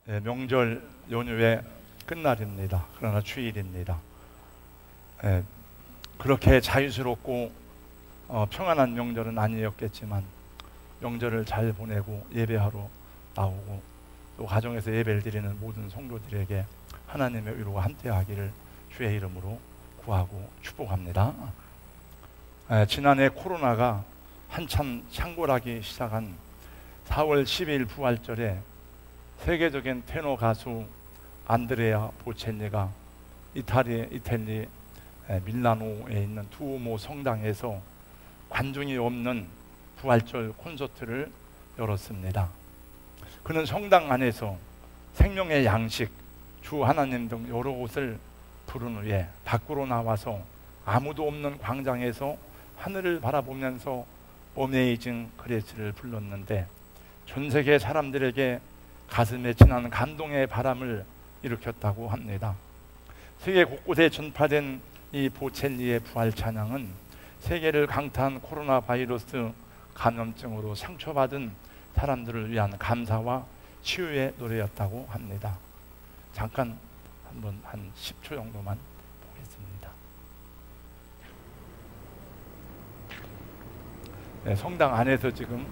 명절 연휴의 끝날입니다. 그러나 주일입니다. 그렇게 자유스럽고 평안한 명절은 아니었겠지만 명절을 잘 보내고 예배하러 나오고 또 가정에서 예배를 드리는 모든 성도들에게 하나님의 위로가 함께하기를 주의 이름으로 구하고 축복합니다. 지난해 코로나가 한참 창궐하기 시작한 4월 10일 부활절에 세계적인 테너 가수 안드레아 보첼리가 이탈리 밀라노에 있는 두오모 성당에서 관중이 없는 부활절 콘서트를 열었습니다. 그는 성당 안에서 생명의 양식, 주 하나님 등 여러 곳을 부른 후에 밖으로 나와서 아무도 없는 광장에서 하늘을 바라보면서 어메이징 그레이스를 불렀는데 전 세계 사람들에게 가슴에 지난 감동의 바람을 일으켰다고 합니다. 세계 곳곳에 전파된 이 보첼리의 부활 찬양은 세계를 강타한 코로나 바이러스 감염증으로 상처받은 사람들을 위한 감사와 치유의 노래였다고 합니다. 잠깐 한번 한 10초 정도만 보겠습니다. 성당 안에서 지금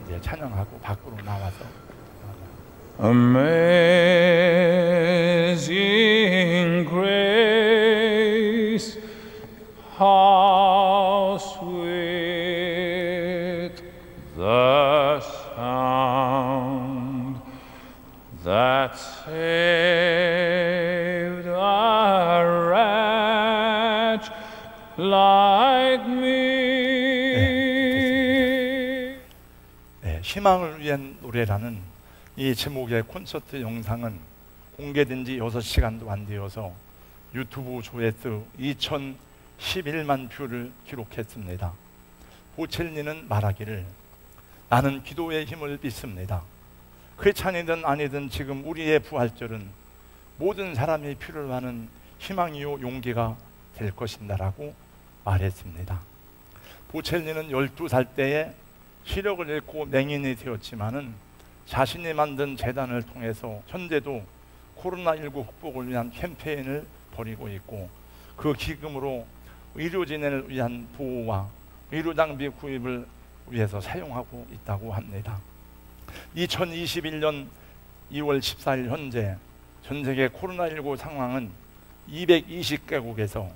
이제 찬양하고 밖으로 나와서 Amazing grace, how sweet the sound that saved a wretch like me. 희망을 위한 노래라는 이 제목의 콘서트 영상은 공개된 지 6시간도 안 되어서 유튜브 조회수 2011만 뷰를 기록했습니다. 보첼리는 말하기를 나는 기도의 힘을 믿습니다. 크리스찬이든 아니든 지금 우리의 부활절은 모든 사람이 필요로 하는 희망이요 용기가 될 것인다라고 말했습니다. 보첼리는 12살 때에 시력을 잃고 맹인이 되었지만은 자신이 만든 재단을 통해서 현재도 코로나19 극복을 위한 캠페인을 벌이고 있고 그 기금으로 의료진을 위한 보호와 의료장비 구입을 위해서 사용하고 있다고 합니다. 2021년 2월 14일 현재 전 세계 코로나19 상황은 220개국에서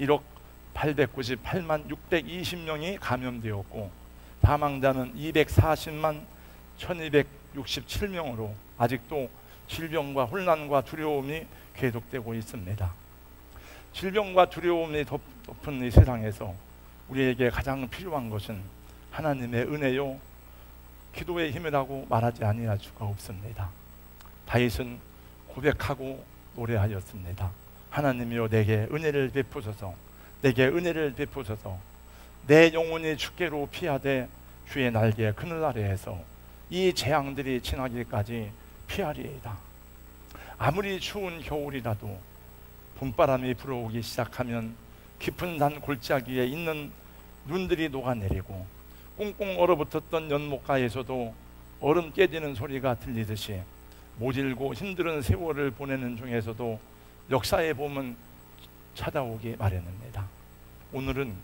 1억 898만 620명이 감염되었고 사망자는 240만 1267명으로 아직도 질병과 혼란과 두려움이 계속되고 있습니다. 질병과 두려움이 덮은 이 세상에서 우리에게 가장 필요한 것은 하나님의 은혜요 기도의 힘이라고 말하지 아니할 수가 없습니다. 다윗은 고백하고 노래하였습니다. 하나님이여 내게 은혜를 베푸소서, 내게 은혜를 베푸소서. 내 영혼이 주께로 피하되 주의 날개 그늘 아래에서 이 재앙들이 지나기까지 피하리이다. 아무리 추운 겨울이라도 봄바람이 불어오기 시작하면 깊은 산 골짜기에 있는 눈들이 녹아내리고 꽁꽁 얼어붙었던 연못가에서도 얼음 깨지는 소리가 들리듯이 모질고 힘든 세월을 보내는 중에서도 역사의 봄은 찾아오기 마련입니다. 오늘은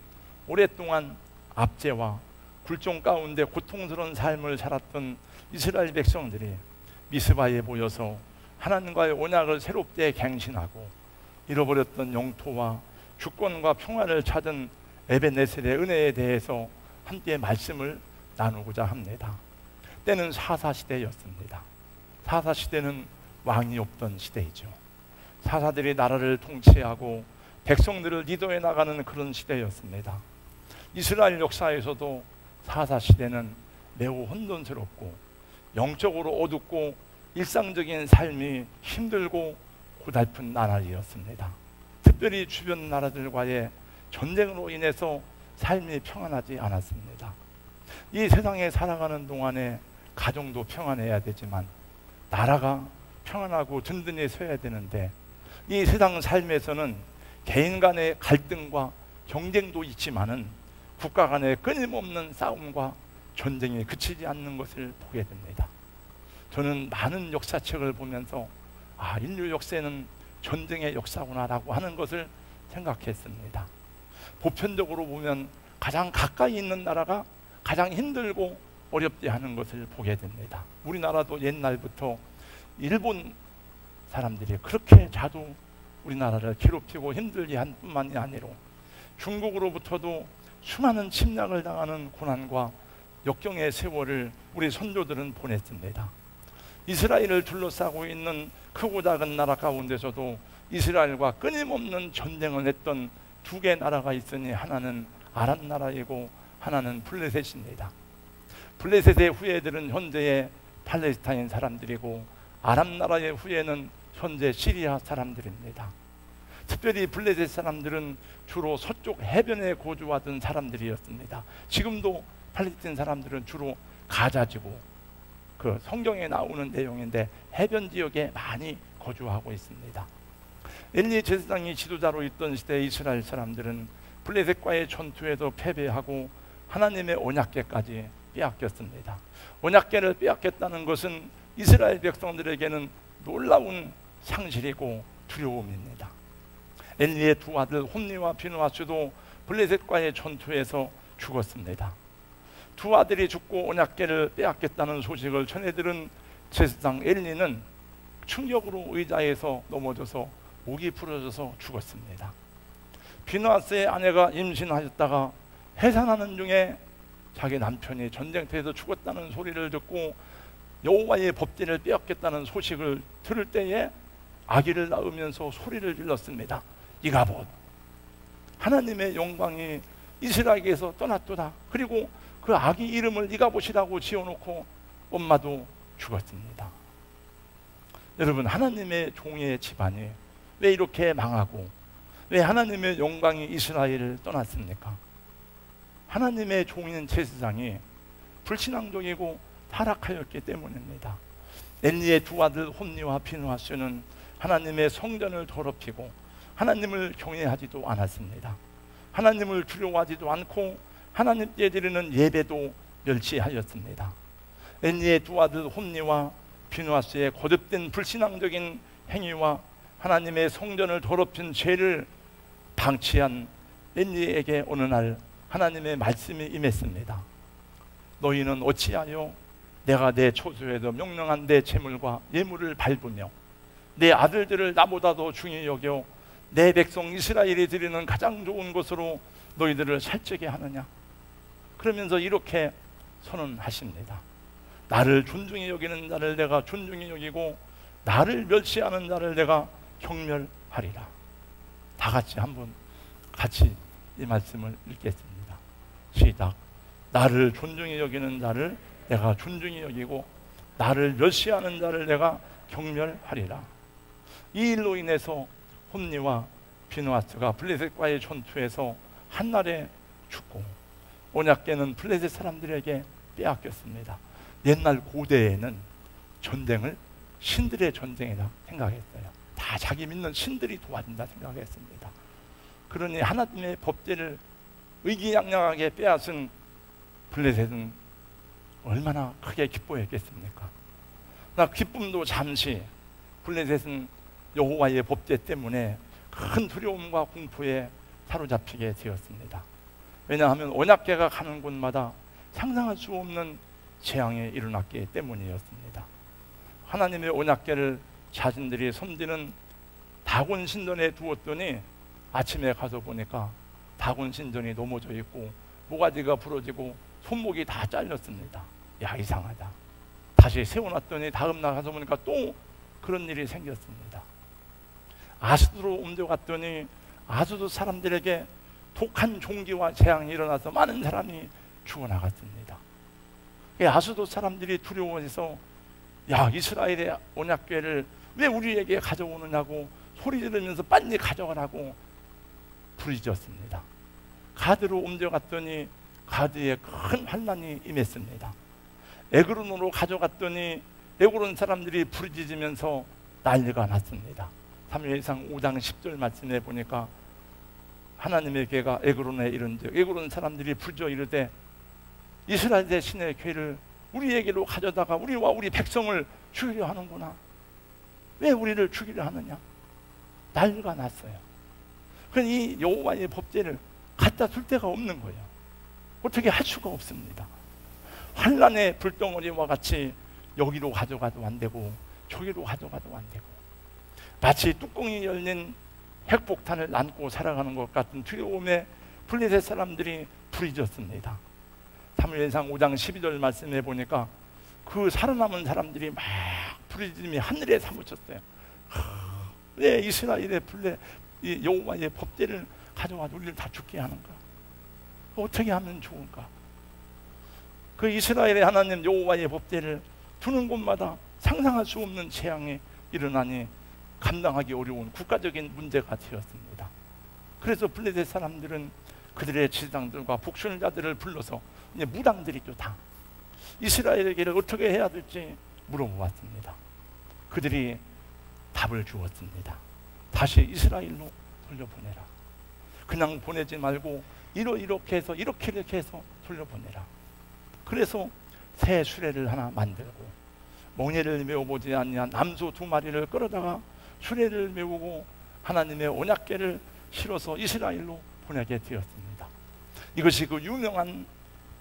오랫동안 압제와 굴종 가운데 고통스러운 삶을 살았던 이스라엘 백성들이 미스바에 모여서 하나님과의 언약을 새롭게 갱신하고 잃어버렸던 영토와 주권과 평화를 찾은 에벤네셀의 은혜에 대해서 함께 말씀을 나누고자 합니다. 때는 사사시대였습니다. 사사시대는 왕이 없던 시대이죠. 사사들이 나라를 통치하고 백성들을 리더해 나가는 그런 시대였습니다. 이스라엘 역사에서도 사사시대는 매우 혼돈스럽고 영적으로 어둡고 일상적인 삶이 힘들고 고달픈 나라이었습니다. 특별히 주변 나라들과의 전쟁으로 인해서 삶이 평안하지 않았습니다. 이 세상에 살아가는 동안에 가정도 평안해야 되지만 나라가 평안하고 든든히 서야 되는데 이 세상 삶에서는 개인 간의 갈등과 경쟁도 있지만은 국가 간의 끊임없는 싸움과 전쟁이 그치지 않는 것을 보게 됩니다. 저는 많은 역사책을 보면서 인류 역사는 전쟁의 역사구나라고 하는 것을 생각했습니다. 보편적으로 보면 가장 가까이 있는 나라가 가장 힘들고 어렵게 하는 것을 보게 됩니다. 우리나라도 옛날부터 일본 사람들이 그렇게 자주 우리나라를 괴롭히고 힘들게 한 뿐만이 아니라 중국으로부터도 수많은 침략을 당하는 고난과 역경의 세월을 우리 선조들은 보냈습니다. 이스라엘을 둘러싸고 있는 크고 작은 나라 가운데서도 이스라엘과 끊임없는 전쟁을 했던 두 개의 나라가 있으니 하나는 아람 나라이고 하나는 블레셋입니다. 블레셋의 후예들은 현재의 팔레스타인 사람들이고 아람 나라의 후예는 현재 시리아 사람들입니다. 특별히 블레셋 사람들은 주로 서쪽 해변에 거주하던 사람들이었습니다. 지금도 팔레스타인 사람들은 주로 가자지구, 그 성경에 나오는 내용인데 해변 지역에 많이 거주하고 있습니다. 엘리 제사장이 지도자로 있던 시대 이스라엘 사람들은 블레셋과의 전투에도 패배하고 하나님의 언약궤까지 빼앗겼습니다. 언약궤를 빼앗겼다는 것은 이스라엘 백성들에게는 놀라운 상실이고 두려움입니다. 엘리의 두 아들 홈니와 비느하스도 블레셋과의 전투에서 죽었습니다. 두 아들이 죽고 언약궤를 빼앗겼다는 소식을 전해들은 제사장 엘리는 충격으로 의자에서 넘어져서 목이 부러져서 죽었습니다. 비느하스의 아내가 임신하였다가 해산하는 중에 자기 남편이 전쟁터에서 죽었다는 소리를 듣고 여호와의 법궤를 빼앗겼다는 소식을 들을 때에 아기를 낳으면서 소리를 질렀습니다. 이가봇, 하나님의 영광이 이스라엘에게서 떠났도다. 그리고 그 아기 이름을 이가봇이라고 지어놓고 엄마도 죽었습니다. 여러분, 하나님의 종의 집안이 왜 이렇게 망하고 왜 하나님의 영광이 이스라엘을 떠났습니까? 하나님의 종인 제사장이 불신앙적이고 타락하였기 때문입니다. 엘리의 두 아들 홈니와 비느하스는 하나님의 성전을 더럽히고 하나님을 경외하지도 않았습니다. 하나님을 두려워하지도 않고 하나님께 드리는 예배도 멸시하였습니다. 엘리의 두 아들 홈니와 비느하스의 거듭된 불신앙적인 행위와 하나님의 성전을 더럽힌 죄를 방치한 엘리에게 어느 날 하나님의 말씀이 임했습니다. 너희는 어찌하여 내가 내 초소에도 명령한 내 재물과 예물을 밟으며 내 아들들을 나보다 더 중히 여겨 내 백성 이스라엘이 드리는 가장 좋은 것으로 너희들을 살찌게 하느냐? 그러면서 이렇게 선언하십니다. 나를 존중히 여기는 자를 내가 존중히 여기고 나를 멸시하는 자를 내가 경멸하리라. 다 같이 한번 같이 이 말씀을 읽겠습니다. 시작. 나를 존중히 여기는 자를 내가 존중히 여기고 나를 멸시하는 자를 내가 경멸하리라. 이 일로 인해서 홈니와 비느하스가 블레셋과의 전투에서 한날에 죽고 언약궤는 블레셋 사람들에게 빼앗겼습니다. 옛날 고대에는 전쟁을 신들의 전쟁이라 생각했어요. 다 자기 믿는 신들이 도와준다 생각했습니다. 그러니 하나님의 법궤를 의기양양하게 빼앗은 블레셋은 얼마나 크게 기뻐했겠습니까? 나 기쁨도 잠시, 블레셋은 여호와의 법궤 때문에 큰 두려움과 공포에 사로잡히게 되었습니다. 왜냐하면 언약궤가 가는 곳마다 상상할 수 없는 재앙이 일어났기 때문이었습니다. 하나님의 언약궤를 자신들이 섬기는 다곤 신전에 두었더니 아침에 가서 보니까 다곤 신전이 넘어져 있고 모가지가 부러지고 손목이 다 잘렸습니다. 야, 이상하다. 다시 세워놨더니 다음날 가서 보니까 또 그런 일이 생겼습니다. 아수드로 옮겨갔더니 아수드 사람들에게 독한 종기와 재앙이 일어나서 많은 사람이 죽어나갔습니다. 아수드 사람들이 두려워해서 야, 이스라엘의 언약궤를 왜 우리에게 가져오느냐고 소리 지르면서 빨리 가져가라고 부르짖었습니다. 가드로 옮겨갔더니 가드에 큰 환난이 임했습니다. 에그론으로 가져갔더니 에그론 사람들이 부르짖으면서 난리가 났습니다. 사무엘상 5장 10절 말씀에 보니까 하나님의 궤가 에그론에 이른즉 에그론 사람들이 부르짖어 이르되 이스라엘의 신의 궤를 우리에게로 가져다가 우리와 우리 백성을 죽이려 하는구나. 왜 우리를 죽이려 하느냐? 난리가 났어요. 그럼 이 여호와의 법궤를 갖다 둘 데가 없는 거예요. 어떻게 할 수가 없습니다. 환란의 불덩어리와 같이 여기로 가져가도 안 되고 저기로 가져가도 안 되고, 마치 뚜껑이 열린 핵폭탄을 안고 살아가는 것 같은 두려움에 블레셋 사람들이 부르짖었습니다. 사무엘상 5장 12절 말씀해 보니까 그 살아남은 사람들이 막 부르짖음이 하늘에 사무쳤어요. 왜 이스라엘의 여호와의 법궤를 가져와 우리를 다 죽게 하는가? 어떻게 하면 좋은가? 그 이스라엘의 하나님 여호와의 법궤를 두는 곳마다 상상할 수 없는 재앙이 일어나니 감당하기 어려운 국가적인 문제가 되었습니다. 그래서 블레셋 사람들은 그들의 지상들과 복술자들을 불러서, 이제 무당들이죠, 다 이스라엘에게를 어떻게 해야 될지 물어보았습니다. 그들이 답을 주었습니다. 다시 이스라엘로 돌려보내라. 그냥 보내지 말고 이렇게 해서 이렇게 해서 돌려보내라. 그래서 새 수레를 하나 만들고 멍에를 메워보지 아니한 암소 2마리를 끌어다가 수레를 메우고 하나님의 언약궤를 실어서 이스라엘로 보내게 되었습니다. 이것이 그 유명한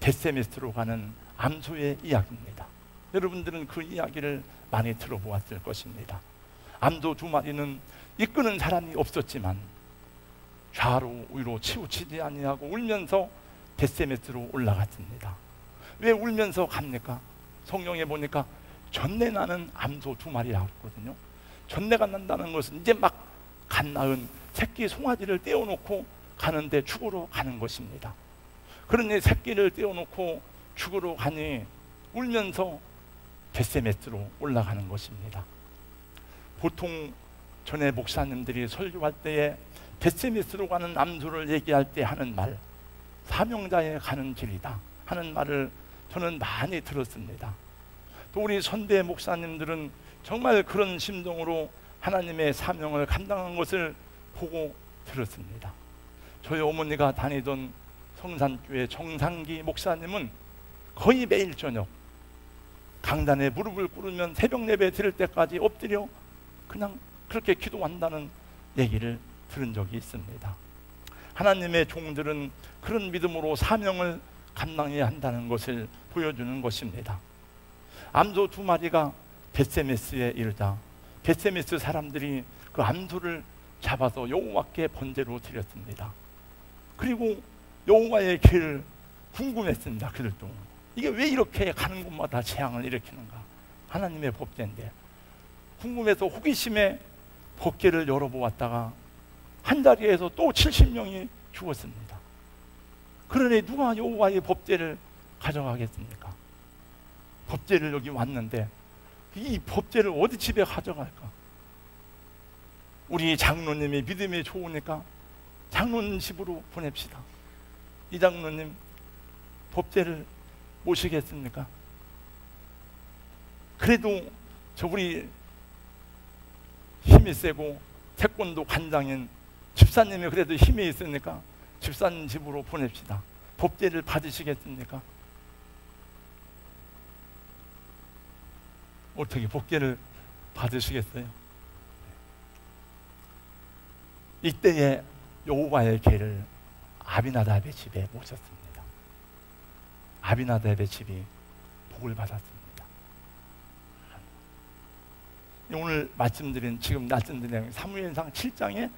벳세메스로 가는 암소의 이야기입니다. 여러분들은 그 이야기를 많이 들어보았을 것입니다. 암소 2마리는 이끄는 사람이 없었지만 좌로 우로 치우치지 아니하고 울면서 벳세메스로 올라갔습니다. 왜 울면서 갑니까? 성경에 보니까 전내나는 암소 2마리라고 했거든요. 전내가 난다는 것은 이제 막 갓 낳은 새끼 송아지를 떼어놓고 가는데 죽으러 가는 것입니다. 그러니 새끼를 떼어놓고 죽으러 가니 울면서 벳세메스로 올라가는 것입니다. 보통 전에 목사님들이 설교할 때에 벳세메스로 가는 암소를 얘기할 때 하는 말, 사명자에 가는 길이다 하는 말을 저는 많이 들었습니다. 또 우리 선배 목사님들은 정말 그런 심정으로 하나님의 사명을 감당한 것을 보고 들었습니다. 저희 어머니가 다니던 성산교회 정상기 목사님은 거의 매일 저녁 강단에 무릎을 꿇으면 새벽 예배 드릴 때까지 엎드려 그냥 그렇게 기도한다는 얘기를 들은 적이 있습니다. 하나님의 종들은 그런 믿음으로 사명을 감당해야 한다는 것을 보여주는 것입니다. 암소 2마리가 벳세메스에 이르자 벳세메스 사람들이 그 암소를 잡아서 여호와께 번제로 드렸습니다. 그리고 여호와의 길을 궁금했습니다. 그들도 이게 왜 이렇게 가는 곳마다 재앙을 일으키는가? 하나님의 법궤인데 궁금해서 호기심에 법궤를 열어보았다가 한 자리에서 또 70명이 죽었습니다. 그러니 누가 여호와의 법궤를 가져가겠습니까? 법궤를 여기 왔는데 이 법궤를 어디 집에 가져갈까? 우리 장로님이 믿음이 좋으니까 장로님 집으로 보냅시다. 이 장로님 법궤를 모시겠습니까? 그래도 저 우리 힘이 세고 태권도 관장인 집사님이 그래도 힘이 있으니까 집사님 집으로 보냅시다. 법궤를 받으시겠습니까? 어떻게 법궤를 받으시겠어요? 이때에 여호와의 궤를 아비나답의 집에 모셨습니다. 아비나답의 집이 복을 받았습니다. 오늘 말씀드린 지금 말씀드린 사무엘상 7장의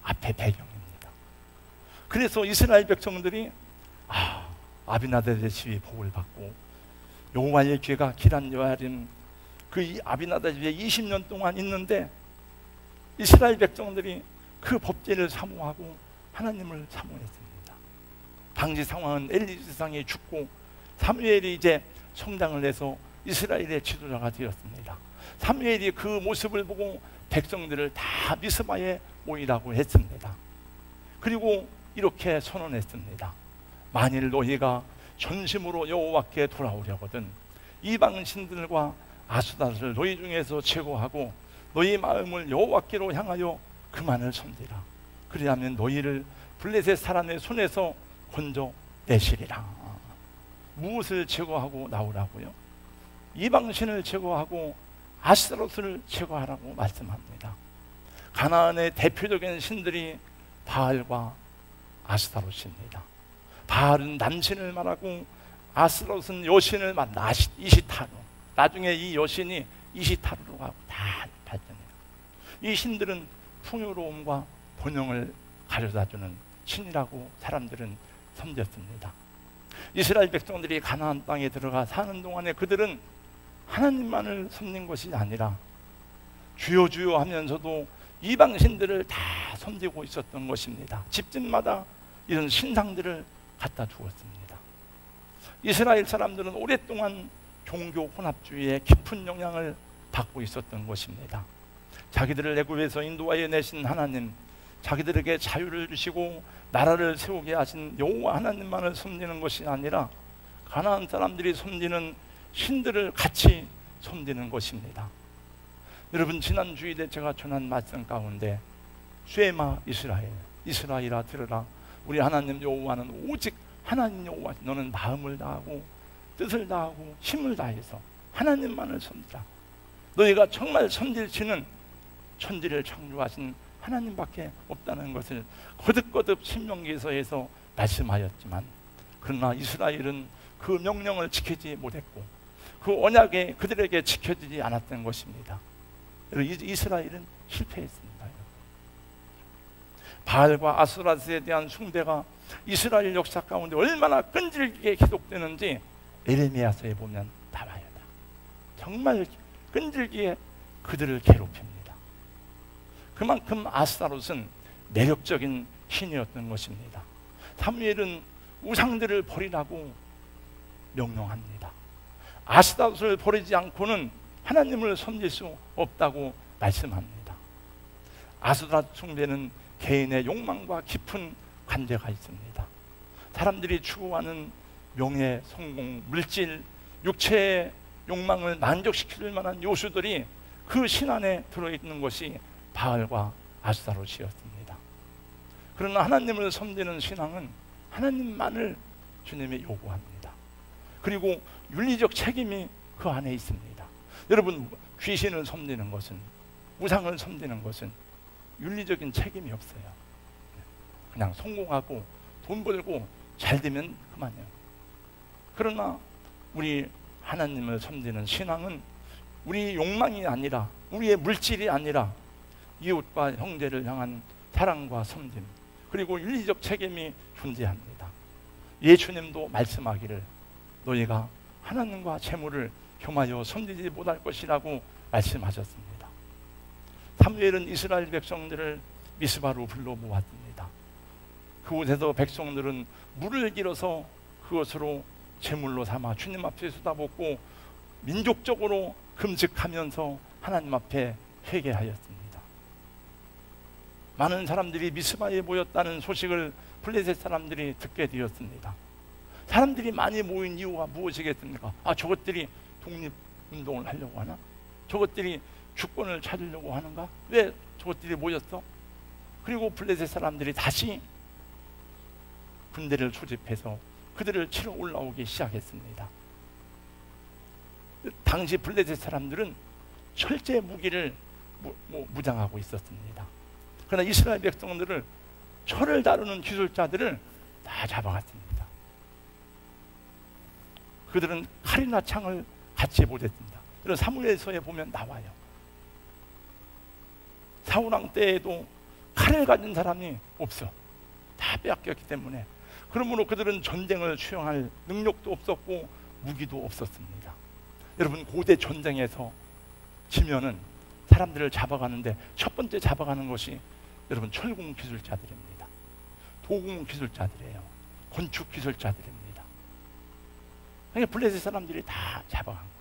앞에 배경입니다. 그래서 이스라엘 백성들이 아비나답의 집이 복을 받고 여호와의 궤가 기란 여아림 그 아비나답 집에 20년 동안 있는데 이스라엘 백성들이 그 법궤를 사모하고 하나님을 사모했습니다. 당시 상황은 엘리 지상이 죽고 사무엘이 이제 성장을 해서 이스라엘의 지도자가 되었습니다. 사무엘이 그 모습을 보고 백성들을 다 미스바에 모이라고 했습니다. 그리고 이렇게 선언했습니다. 만일 너희가 전심으로 여호와께 돌아오려거든 이방 신들과 아수다를 너희 중에서 제거하고 너희 마음을 여호와께로 향하여 그만을 섬기라. 그리하면 너희를 블레셋 사람의 손에서 건져내시리라. 무엇을 제거하고 나오라고요? 이방신을 제거하고 아스타로스를 제거하라고 말씀합니다. 가나안의 대표적인 신들이 바알과 아스타롯입니다. 바알은 남신을 말하고 아스타롯은 여신을 말한다. 이시타루. 나중에 이 여신이 이시타루로 가고 다 발전해요. 이 신들은 풍요로움과 번영을 가져다주는 신이라고 사람들은 섬겼습니다. 이스라엘 백성들이 가나안 땅에 들어가 사는 동안에 그들은 하나님만을 섬긴 것이 아니라 주여 주여 하면서도 이방 신들을 다 섬기고 있었던 것입니다. 집집마다 이런 신상들을 갖다 두었습니다. 이스라엘 사람들은 오랫동안 종교 혼합주의의 깊은 영향을 받고 있었던 것입니다. 자기들을 애굽에서 인도하여 내신 하나님, 자기들에게 자유를 주시고 나라를 세우게 하신 여호와 하나님만을 섬기는 것이 아니라 가나안 사람들이 섬기는 신들을 같이 섬기는 것입니다. 여러분, 지난 주일에 제가 전한 말씀 가운데 쉐마 이스라엘, 이스라엘아 들으라, 우리 하나님 여호와는 오직 하나님 여호와, 너는 마음을 다하고 뜻을 다하고 힘을 다해서 하나님만을 섬기라. 너희가 정말 섬길 신은 천지를 창조하신 하나님밖에 없다는 것을 거듭거듭 신명기서에서 말씀하였지만, 그러나 이스라엘은 그 명령을 지키지 못했고 그 언약에 그들에게 지켜지지 않았던 것입니다. 이스라엘은 실패했습니다. 바알과 아스라스에 대한 숭배가 이스라엘 역사 가운데 얼마나 끈질기게 계속되는지 에레미야서에 보면 나와요. 정말 끈질기게 그들을 괴롭힙니다. 그만큼 아스타롯은 매력적인 신이었던 것입니다. 사무엘은 우상들을 버리라고 명령합니다. 아스타롯을 버리지 않고는 하나님을 섬길 수 없다고 말씀합니다. 아스타롯 숭배는 개인의 욕망과 깊은 관계가 있습니다. 사람들이 추구하는 명예, 성공, 물질, 육체의 욕망을 만족시킬 만한 요소들이 그 신 안에 들어있는 것이 바알과 아스타롯이었습니다. 그러나 하나님을 섬기는 신앙은 하나님만을 주님이 요구합니다. 그리고 윤리적 책임이 그 안에 있습니다. 여러분, 귀신을 섬기는 것은, 우상을 섬기는 것은 윤리적인 책임이 없어요. 그냥 성공하고 돈 벌고 잘 되면 그만이에요. 그러나 우리 하나님을 섬기는 신앙은 우리 욕망이 아니라, 우리의 물질이 아니라 이웃과 형제를 향한 사랑과 섬김, 그리고 윤리적 책임이 존재합니다. 예수님도 말씀하기를 너희가 하나님과 재물을 겸하여 섬기지 못할 것이라고 말씀하셨습니다. 사무엘은 이스라엘 백성들을 미스바로 불러 모았습니다. 그곳에서 백성들은 물을 길어서 그것으로 제물로 삼아 주님 앞에 쏟아붓고 민족적으로 금식하면서 하나님 앞에 회개하였습니다. 많은 사람들이 미스바에 모였다는 소식을 블레셋 사람들이 듣게 되었습니다. 사람들이 많이 모인 이유가 무엇이겠습니까? 저것들이 독립운동을 하려고 하나? 저것들이 주권을 찾으려고 하는가? 왜 저것들이 모였어? 그리고 블레셋 사람들이 다시 군대를 소집해서 그들을 치러 올라오기 시작했습니다. 당시 블레셋 사람들은 철제 무기를 무장하고 있었습니다. 그러나 이스라엘 백성들을, 철을 다루는 기술자들을 다 잡아갔습니다. 그들은 칼이나 창을 갖지 못했습니다. 이런 사무엘서에 보면 나와요. 사울왕 때에도 칼을 가진 사람이 없어. 다 빼앗겼기 때문에. 그러므로 그들은 전쟁을 수행할 능력도 없었고 무기도 없었습니다. 여러분, 고대 전쟁에서 지면은 사람들을 잡아가는데 첫 번째 잡아가는 것이 여러분 철공 기술자들입니다. 도공 기술자들이에요. 건축 기술자들입니다. 그러니까 블레셋 사람들이 다 잡아간 거예요.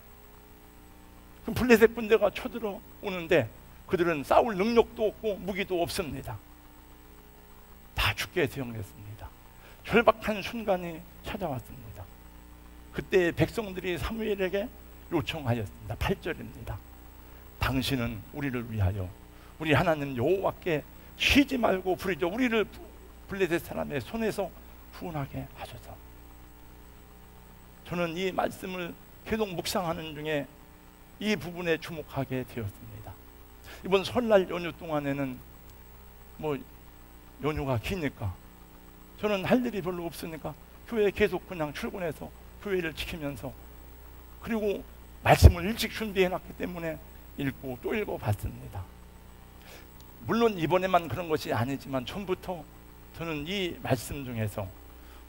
그럼 블레셋 군대가 쳐들어오는데 그들은 싸울 능력도 없고 무기도 없습니다. 다 죽게 되었습니다. 절박한 순간이 찾아왔습니다. 그때 백성들이 사무엘에게 요청하였습니다. 8절입니다. 당신은 우리를 위하여 우리 하나님 여호와께 쉬지 말고 부르짖어 우리를 블레셋 사람의 손에서 구원하게 하소서. 저는 이 말씀을 계속 묵상하는 중에 이 부분에 주목하게 되었습니다. 이번 설날 연휴 동안에는 뭐 연휴가 기니까 저는 할 일이 별로 없으니까 교회에 계속 그냥 출근해서 교회를 지키면서, 그리고 말씀을 일찍 준비해 놨기 때문에 읽고 또 읽어봤습니다. 물론 이번에만 그런 것이 아니지만 처음부터 저는 이 말씀 중에서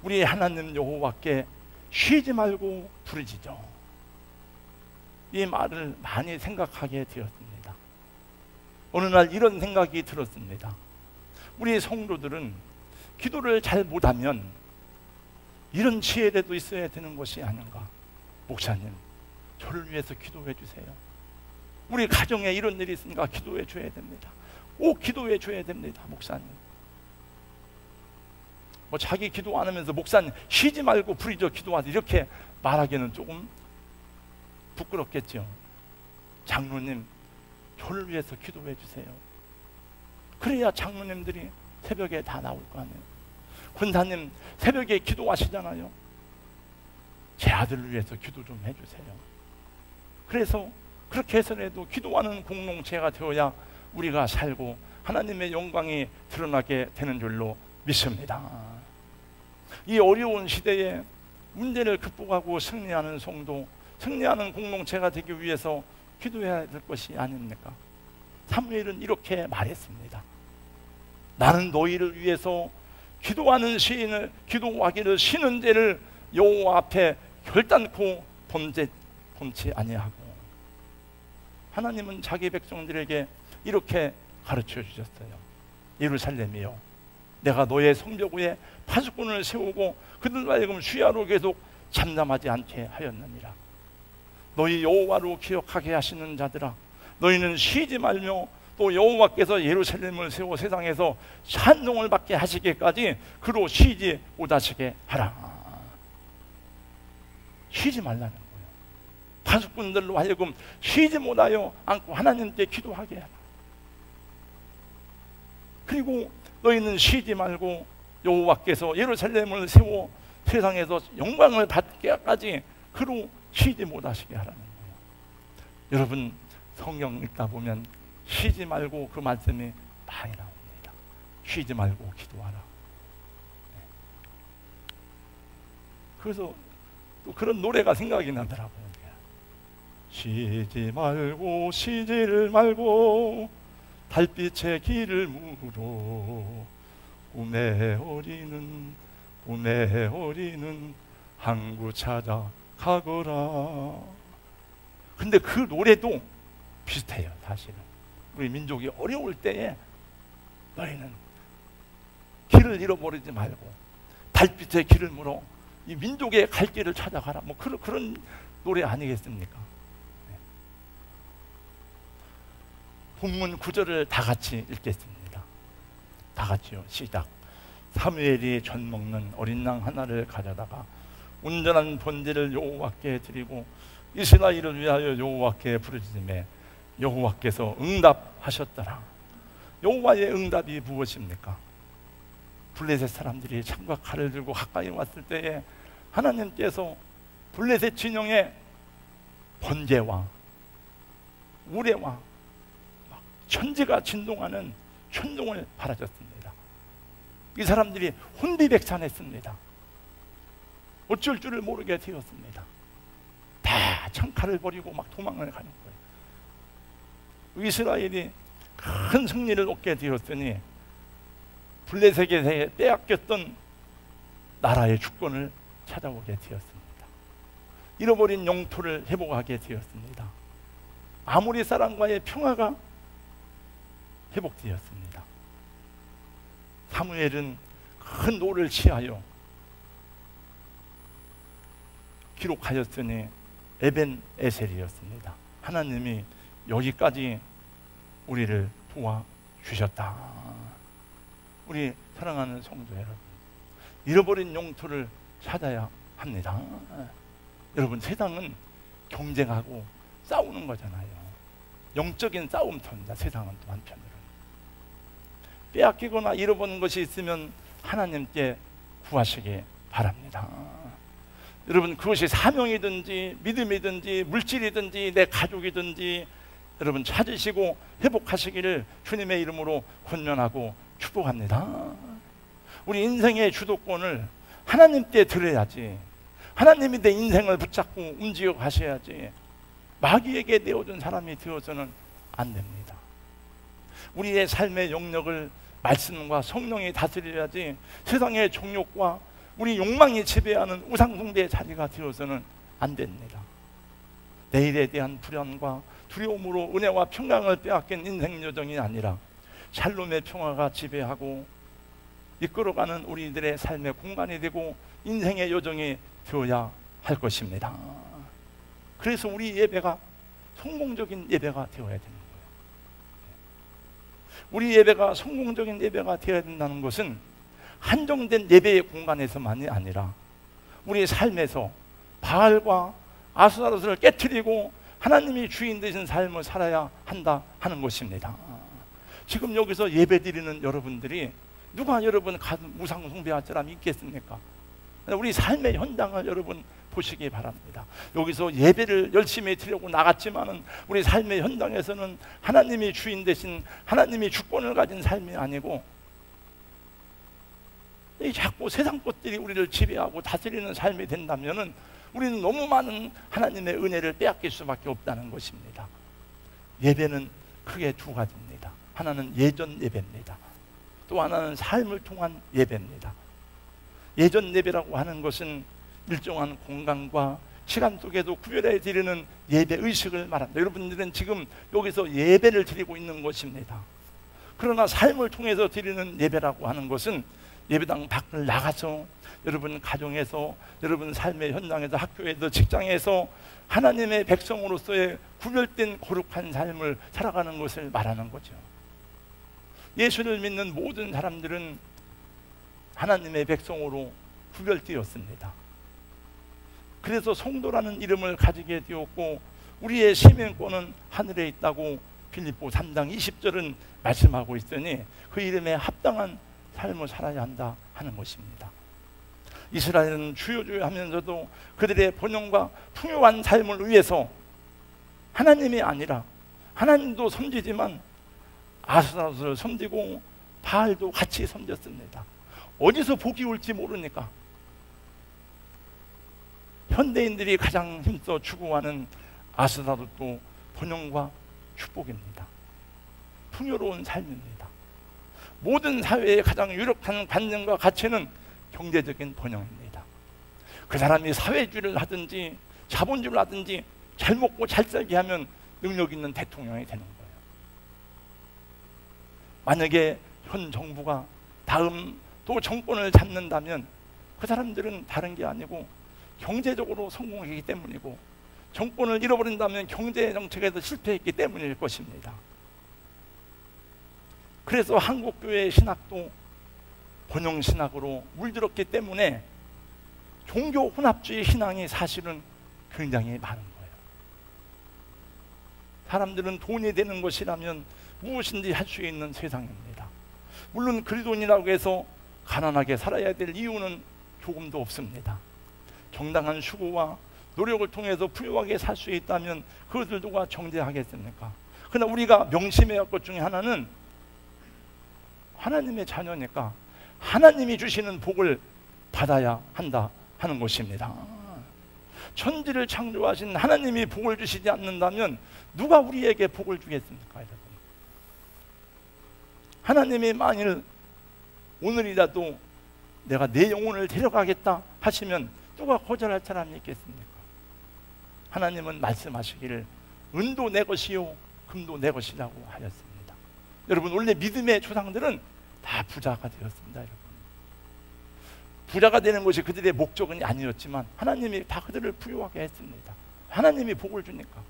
우리 하나님 여호와께 쉬지 말고 부르짖어, 이 말을 많이 생각하게 되었습니다. 어느 날 이런 생각이 들었습니다. 우리 성도들은 기도를 잘 못하면 이런 지혜라도 있어야 되는 것이 아닌가. 목사님, 저를 위해서 기도해 주세요. 우리 가정에 이런 일이 있으니까 기도해 줘야 됩니다. 꼭 기도해 줘야 됩니다. 목사님, 뭐 자기 기도 안 하면서 목사님 쉬지 말고 부르짖어 기도하세요 이렇게 말하기는 조금 부끄럽겠죠. 장로님, 저를 위해서 기도해 주세요. 그래야 장로님들이 새벽에 다 나올 거 아니에요. 권사님, 새벽에 기도하시잖아요. 제 아들을 위해서 기도 좀 해주세요. 그래서 그렇게 해서라도 기도하는 공동체가 되어야 우리가 살고 하나님의 영광이 드러나게 되는 줄로 믿습니다. 이 어려운 시대에 문제를 극복하고 승리하는 성도, 승리하는 공동체가 되기 위해서 기도해야 될 것이 아닙니까? 사무엘은 이렇게 말했습니다. 나는 너희를 위해서 기도하는 시인을, 기도하기를 쉬는 죄를 여호와 앞에 결단코 범치 아니하고. 하나님은 자기 백성들에게 이렇게 가르쳐 주셨어요. 예루살렘이여, 내가 너의 성벽 위에 파수꾼을 세우고 그들로 하여금 수야로 계속 잠잠하지 않게 하였느니라. 너희 여호와로 기억하게 하시는 자들아, 너희는 쉬지 말며 또 여호와께서 예루살렘을 세워 세상에서 찬송을 받게 하시기까지 그로 쉬지 못하시게 하라. 쉬지 말라는 거예요. 파수꾼들로 하여금 쉬지 못하여 않고 하나님께 기도하게 하라. 그리고 너희는 쉬지 말고 여호와께서 예루살렘을 세워 세상에서 영광을 받게까지 그로 쉬지 못하시게 하라는 거예요. 여러분, 성경 읽다 보면 쉬지 말고 그 말씀이 많이 나옵니다. 쉬지 말고 기도하라. 그래서 또 그런 노래가 생각이 나더라고요. 쉬지 말고 쉬지를 말고 달빛의 길을 물어 꿈의 어리는 항구 찾아 가거라. 근데 그 노래도 비슷해요. 사실은 우리 민족이 어려울 때에 너희는 길을 잃어버리지 말고 달빛의 길을 물어 이 민족의 갈 길을 찾아가라. 뭐 그런 노래 아니겠습니까? 본문 9절을 다 같이 읽겠습니다. 다 같이요. 시작. 사무엘이 전 먹는 어린 양 하나를 가져다가 온전한 번제를 여호와께 드리고 이스라엘을 위하여 여호와께 부르짖음에 여호와께서 응답하셨더라. 여호와의 응답이 무엇입니까? 블레셋 사람들이 창과 칼을 들고 가까이 왔을 때에 하나님께서 블레셋 진영에 번제와 우레와 천지가 진동하는 천둥을 바라셨습니다. 이 사람들이 혼비백산했습니다. 어쩔 줄을 모르게 되었습니다. 다 창칼을 버리고 막 도망을 가는 거예요. 이스라엘이 큰 승리를 얻게 되었으니 블레셋에게 빼앗겼던 나라의 주권을 찾아오게 되었습니다. 잃어버린 영토를 회복하게 되었습니다. 아모리 사람과의 평화가 회복되었습니다. 사무엘은 큰 노를 취하여 기록하였으니 에벤에셀이었습니다. 하나님이 여기까지 우리를 도와주셨다. 우리 사랑하는 성도 여러분, 잃어버린 영토를 찾아야 합니다. 여러분, 세상은 경쟁하고 싸우는 거잖아요. 영적인 싸움터입니다. 세상은 또 한편으로는 빼앗기거나 잃어버린 것이 있으면 하나님께 구하시기 바랍니다. 여러분, 그것이 사명이든지 믿음이든지 물질이든지 내 가족이든지 여러분 찾으시고 회복하시기를 주님의 이름으로 권면하고 축복합니다. 우리 인생의 주도권을 하나님께 드려야지. 하나님이 내 인생을 붙잡고 움직여 가셔야지. 마귀에게 내어준 사람이 되어서는 안 됩니다. 우리의 삶의 영역을 말씀과 성령이 다스려야지 세상의 정욕과 우리 욕망이 지배하는 우상숭배의 자리가 되어서는 안 됩니다. 내일에 대한 불안과 두려움으로 은혜와 평강을 빼앗긴 인생 여정이 아니라 샬롬의 평화가 지배하고 이끌어가는 우리들의 삶의 공간이 되고 인생의 여정이 되어야 할 것입니다. 그래서 우리 예배가 성공적인 예배가 되어야 되는 거예요. 우리 예배가 성공적인 예배가 되어야 된다는 것은 한정된 예배의 공간에서만이 아니라 우리 삶에서 바알과 아스타롯을 깨트리고 하나님이 주인 되신 삶을 살아야 한다 하는 것입니다. 지금 여기서 예배드리는 여러분들이 누가 여러분 우상 숭배할 사람이 있겠습니까? 우리 삶의 현장을 여러분 보시기 바랍니다. 여기서 예배를 열심히 드리려고 나갔지만은 우리 삶의 현장에서는 하나님이 주인 되신 하나님이 주권을 가진 삶이 아니고 이 자꾸 세상 것들이 우리를 지배하고 다스리는 삶이 된다면은 우리는 너무 많은 하나님의 은혜를 빼앗길 수밖에 없다는 것입니다. 예배는 크게 두 가지입니다. 하나는 예전 예배입니다. 또 하나는 삶을 통한 예배입니다. 예전 예배라고 하는 것은 일정한 공간과 시간 속에도 구별해 드리는 예배 의식을 말합니다. 여러분들은 지금 여기서 예배를 드리고 있는 것입니다. 그러나 삶을 통해서 드리는 예배라고 하는 것은 예배당 밖을 나가서 여러분 가정에서 여러분 삶의 현장에서 학교에서 직장에서 하나님의 백성으로서의 구별된 거룩한 삶을 살아가는 것을 말하는 거죠. 예수를 믿는 모든 사람들은 하나님의 백성으로 구별되었습니다. 그래서 성도라는 이름을 가지게 되었고 우리의 시민권은 하늘에 있다고 빌립보 3장 20절은 말씀하고 있으니 그 이름에 합당한 삶을 살아야 한다 하는 것입니다. 이스라엘은 주여 하면서도 그들의 번영과 풍요한 삶을 위해서 하나님이 아니라 하나님도 섬기지만 아스타롯을 섬기고 바알도 같이 섬겼습니다. 어디서 복이 올지 모르니까 현대인들이 가장 힘써 추구하는 아스타롯도 번영과 축복입니다. 풍요로운 삶입니다. 모든 사회의 가장 유력한 관념과 가치는 경제적인 번영입니다. 그 사람이 사회주의를 하든지 자본주의를 하든지 잘 먹고 잘 살게 하면 능력 있는 대통령이 되는 거예요. 만약에 현 정부가 다음 또 정권을 잡는다면 그 사람들은 다른 게 아니고 경제적으로 성공했기 때문이고 정권을 잃어버린다면 경제 정책에서 실패했기 때문일 것입니다. 그래서 한국교회의 신학도 번영신학으로 물들었기 때문에 종교 혼합주의 신앙이 사실은 굉장히 많은 거예요. 사람들은 돈이 되는 것이라면 무엇인지 할 수 있는 세상입니다. 물론 그리스도인이라고 해서 가난하게 살아야 될 이유는 조금도 없습니다. 정당한 수고와 노력을 통해서 부유하게 살 수 있다면 그것을 누가 정죄하겠습니까? 그러나 우리가 명심해야 할 것 중에 하나는 하나님의 자녀니까 하나님이 주시는 복을 받아야 한다 하는 것입니다. 천지를 창조하신 하나님이 복을 주시지 않는다면 누가 우리에게 복을 주겠습니까? 여러분? 하나님이 만일 오늘이라도 내가 내 영혼을 데려가겠다 하시면 누가 거절할 사람이 있겠습니까? 하나님은 말씀하시기를 은도 내 것이요 금도 내 것이라고 하였습니다. 여러분, 원래 믿음의 조상들은 다 부자가 되었습니다. 여러분, 부자가 되는 것이 그들의 목적은 아니었지만 하나님이 다 그들을 부유하게 했습니다. 하나님이 복을 주니까.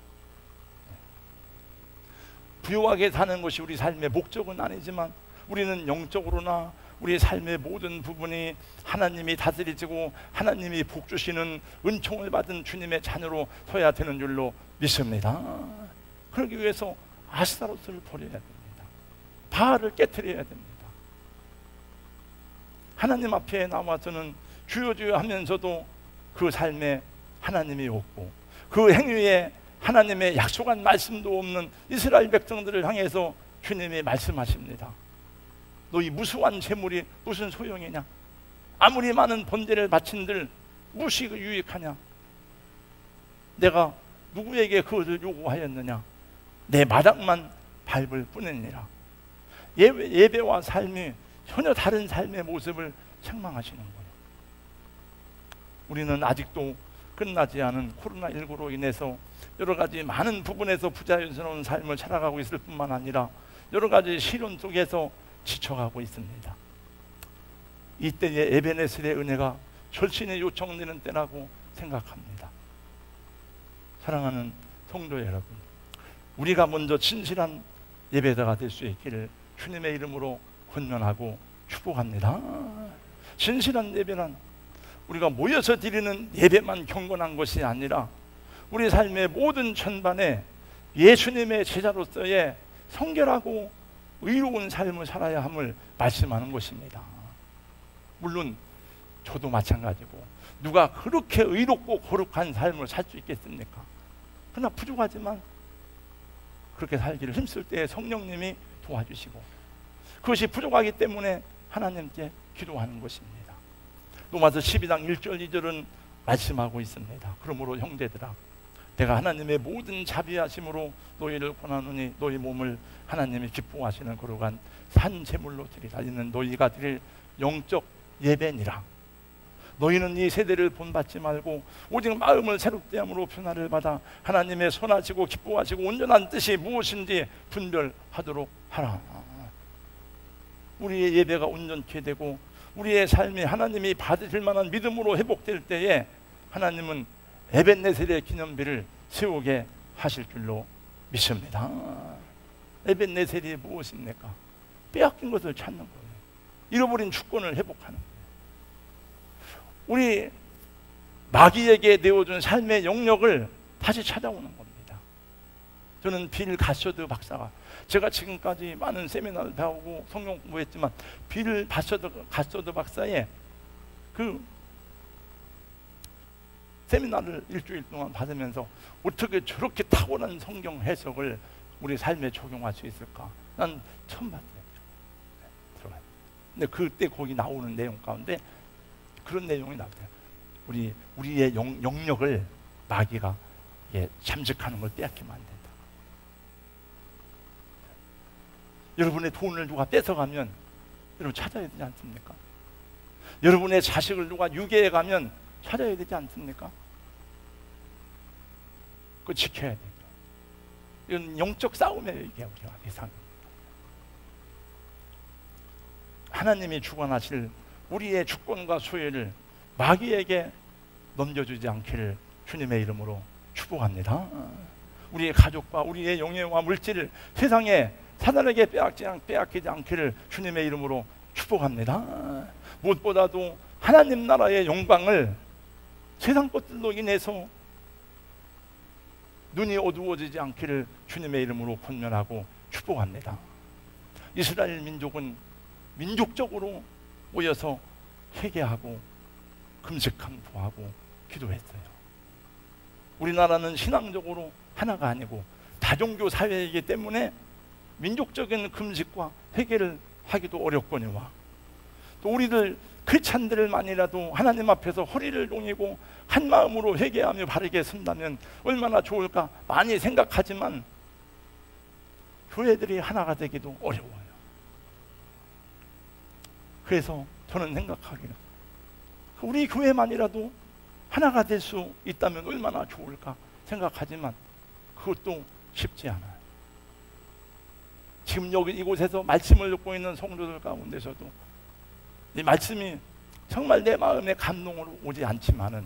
부유하게 사는 것이 우리 삶의 목적은 아니지만 우리는 영적으로나 우리 삶의 모든 부분이 하나님이 다스리시고 하나님이 복 주시는 은총을 받은 주님의 자녀로 서야 되는 줄로 믿습니다. 그러기 위해서 아스타롯을 버려야 됩니다. 바알을 깨트려야 됩니다. 하나님 앞에 나와서는 주여 주여 하면서도 그 삶에 하나님이 없고 그 행위에 하나님의 약속한 말씀도 없는 이스라엘 백성들을 향해서 주님이 말씀하십니다. 너희 무수한 재물이 무슨 소용이냐? 아무리 많은 번제를 바친들 무엇이 유익하냐? 내가 누구에게 그것을 요구하였느냐? 내 마당만 밟을 뿐이니라. 예배와 삶이 전혀 다른 삶의 모습을 책망하시는 거예요. 우리는 아직도 끝나지 않은 코로나19로 인해서 여러 가지 많은 부분에서 부자연스러운 삶을 살아가고 있을 뿐만 아니라 여러 가지 시련 속에서 지쳐가고 있습니다. 이때의 에베네셀의 은혜가 절친의 요청되는 때라고 생각합니다. 사랑하는 성도 여러분, 우리가 먼저 진실한 예배자가 될 수 있기를 주님의 이름으로 권면하고 축복합니다. 진실한 예배란 우리가 모여서 드리는 예배만 경건한 것이 아니라 우리 삶의 모든 전반에 예수님의 제자로서의 성결하고 의로운 삶을 살아야 함을 말씀하는 것입니다. 물론 저도 마찬가지고 누가 그렇게 의롭고 거룩한 삶을 살 수 있겠습니까? 그러나 부족하지만 그렇게 살기를 힘쓸 때 성령님이 도와주시고 그것이 부족하기 때문에 하나님께 기도하는 것입니다. 로마서 12장 1절 2절은 말씀하고 있습니다. 그러므로 형제들아 내가 하나님의 모든 자비하심으로 너희를 권하노니 너희 몸을 하나님이 기뻐하시는 거룩한 산 제물로 드리라. 이는 너희가 드릴 영적 예배니라. 너희는 이 세대를 본받지 말고 오직 마음을 새롭게 함으로 변화를 받아 하나님의 선하시고 기뻐하시고 온전한 뜻이 무엇인지 분별하도록 하라. 우리의 예배가 온전케 되고 우리의 삶이 하나님이 받으실 만한 믿음으로 회복될 때에 하나님은 에벤네셀의 기념비를 세우게 하실 줄로 믿습니다. 에벤네셀이 무엇입니까? 빼앗긴 것을 찾는 거예요. 잃어버린 주권을 회복하는 거예요. 우리 마귀에게 내어준 삶의 영역을 다시 찾아오는 겁니다. 저는 빌 가셔드 박사가, 제가 지금까지 많은 세미나를 배우고 성경 공부했지만 빌 가셔드 박사의 그 세미나를 일주일 동안 받으면서 어떻게 저렇게 탁월한 성경 해석을 우리 삶에 적용할 수 있을까? 난 처음 봤어요. 들어가요. 근데 그때 거기 나오는 내용 가운데 그런 내용이 나와요. 우리의 영역을 마귀가 잠식하는 걸 빼앗기면 안 된다. 여러분의 돈을 누가 뺏어가면 여러분 찾아야 되지 않습니까? 여러분의 자식을 누가 유괴해 가면 찾아야 되지 않습니까? 그거 지켜야 돼요. 이건 영적 싸움이에요. 이게 우리가 세상. 하나님이 주관하실 우리의 주권과 소유를 마귀에게 넘겨주지 않기를 주님의 이름으로 축복합니다. 우리의 가족과 우리의 영예와 물질을 세상에 사단에게 빼앗기지 않기를 주님의 이름으로 축복합니다. 무엇보다도 하나님 나라의 영광을 세상 것들로 인해서 눈이 어두워지지 않기를 주님의 이름으로 권면하고 축복합니다. 이스라엘 민족은 민족적으로 모여서 회개하고 금식함도하고 기도했어요. 우리나라는 신앙적으로 하나가 아니고 다종교 사회이기 때문에 민족적인 금식과 회개를 하기도 어렵거니와 또 우리들 크리스찬들만이라도 하나님 앞에서 허리를 동이고 한 마음으로 회개하며 바르게 선다면 얼마나 좋을까 많이 생각하지만 교회들이 하나가 되기도 어려워요. 그래서 저는 생각하기를 우리 교회만이라도 하나가 될 수 있다면 얼마나 좋을까 생각하지만 그것도 쉽지 않아요. 지금 여기 이곳에서 말씀을 듣고 있는 성도들 가운데서도 이 말씀이 정말 내 마음에 감동으로 오지 않지만은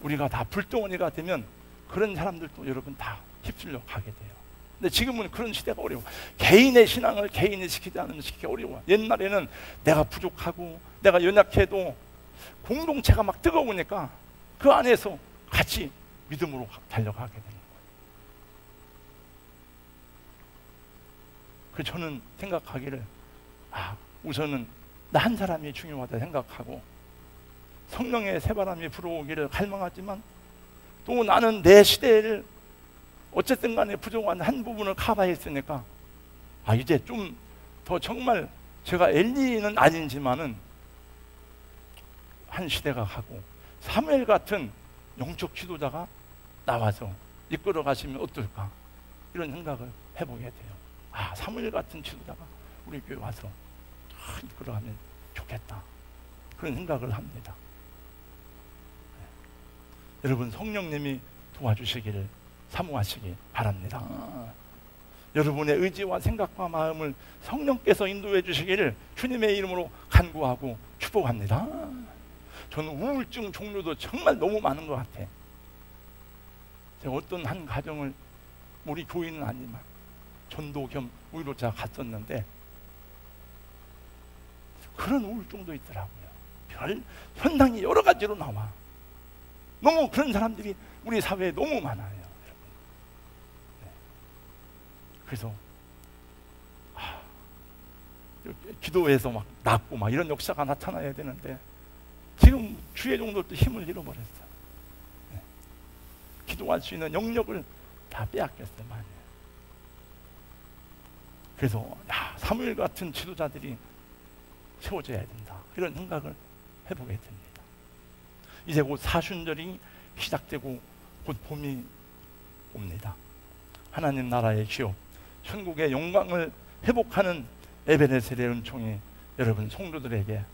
우리가 다 불덩어리가 되면 그런 사람들도 여러분 다 휩쓸려 가게 돼요. 근데 지금은 그런 시대가 어려워. 개인의 신앙을 개인이 지키지 않으면 지키기 어려워. 옛날에는 내가 부족하고 내가 연약해도 공동체가 막 뜨거우니까 그 안에서 같이 믿음으로 달려가게 되는 거예요. 그래서 저는 생각하기를 우선은 나 한 사람이 중요하다 생각하고 성령의 새바람이 불어오기를 갈망하지만 또 나는 내 시대를 어쨌든 간에 부족한 한 부분을 커버했으니까 이제 좀 더 정말 제가 엘리는 아니지만은 한 시대가 가고 사무엘 같은 영적 지도자가 나와서 이끌어 가시면 어떨까 이런 생각을 해보게 돼요. 사무엘 같은 지도자가 우리 교회 와서 이끌어 가면 좋겠다 그런 생각을 합니다. 여러분 성령님이 도와주시기를 사모하시기 바랍니다. 여러분의 의지와 생각과 마음을 성령께서 인도해 주시기를 주님의 이름으로 간구하고 축복합니다. 저는 우울증 종류도 정말 너무 많은 것 같아. 제가 어떤 한 가정을 우리 교인은 아니지만 전도 겸 우유로자 갔었는데 그런 우울증도 있더라고요. 현상이 여러 가지로 나와. 너무 그런 사람들이 우리 사회에 너무 많아요. 그래서 기도해서 막 낫고 막 이런 역사가 나타나야 되는데 지금 주의 종들도 힘을 잃어버렸어요. 기도할 수 있는 영역을 다 빼앗겼어요. 많이. 그래서 사무엘 같은 지도자들이 세워져야 된다 이런 생각을 해보게 됩니다. 이제 곧 사순절이 시작되고 곧 봄이 옵니다. 하나님 나라의 기업 천국의 영광을 회복하는 에베네셀의 은총이 여러분 성도들에게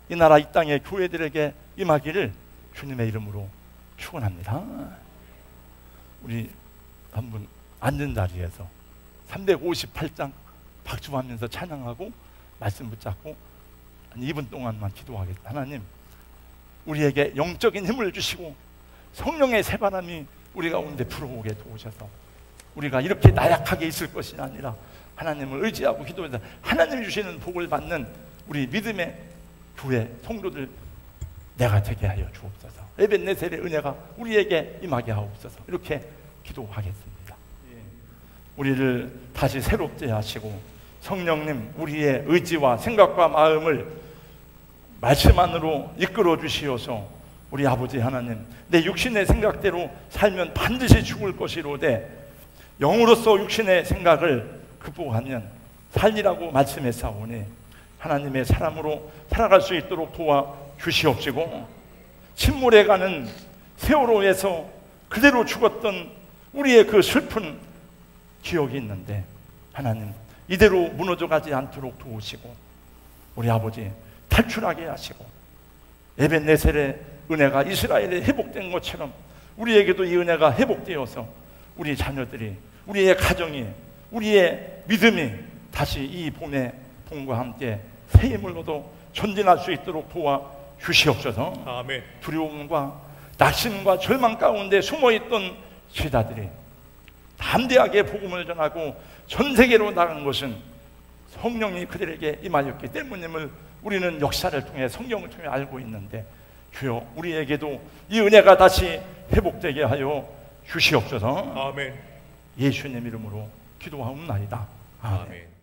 이 나라 이 땅의 교회들에게 임하기를 주님의 이름으로 축원합니다. 우리 한분 앉은 자리에서 358장 박수하면서 찬양하고 말씀 붙잡고 2분 동안만 기도하겠습니다. 하나님 우리에게 영적인 힘을 주시고 성령의 새바람이 우리 가운데 불어오게 도우셔서 우리가 이렇게 나약하게 있을 것이 아니라 하나님을 의지하고 기도해서 하나님이 주시는 복을 받는 우리 믿음의 교회 성도들 내가 되게 하여 주옵소서. 에벤네셀의 은혜가 우리에게 임하게 하옵소서. 이렇게 기도하겠습니다. 우리를 다시 새롭게 하시고 성령님 우리의 의지와 생각과 마음을 말씀 안으로 이끌어 주시어서 우리 아버지 하나님 내 육신의 생각대로 살면 반드시 죽을 것이로되 영으로서 육신의 생각을 극복하면 살리라고 말씀했사오니 하나님의 사람으로 살아갈 수 있도록 도와 주시옵시고 침몰해 가는 세월호에서 그대로 죽었던 우리의 그 슬픈 기억이 있는데 하나님 이대로 무너져 가지 않도록 도우시고 우리 아버지 탈출하게 하시고 에벤네셀의 은혜가 이스라엘에 회복된 것처럼 우리에게도 이 은혜가 회복되어서 우리 자녀들이 우리의 가정이 우리의 믿음이 다시 이 봄의 봄과 함께 새 힘을 얻어 전진할 수 있도록 도와 주시옵소서. 아멘. 두려움과 낙심과 절망 가운데 숨어있던 제자들이 담대하게 복음을 전하고 전 세계로 나간 것은 성령이 그들에게 임하였기 때문임을 우리는 역사를 통해 성경을 통해 알고 있는데 주여 우리에게도 이 은혜가 다시 회복되게 하여 주시옵소서. 아멘. 예수님 이름으로 기도하옵나이다. 아멘. 아멘.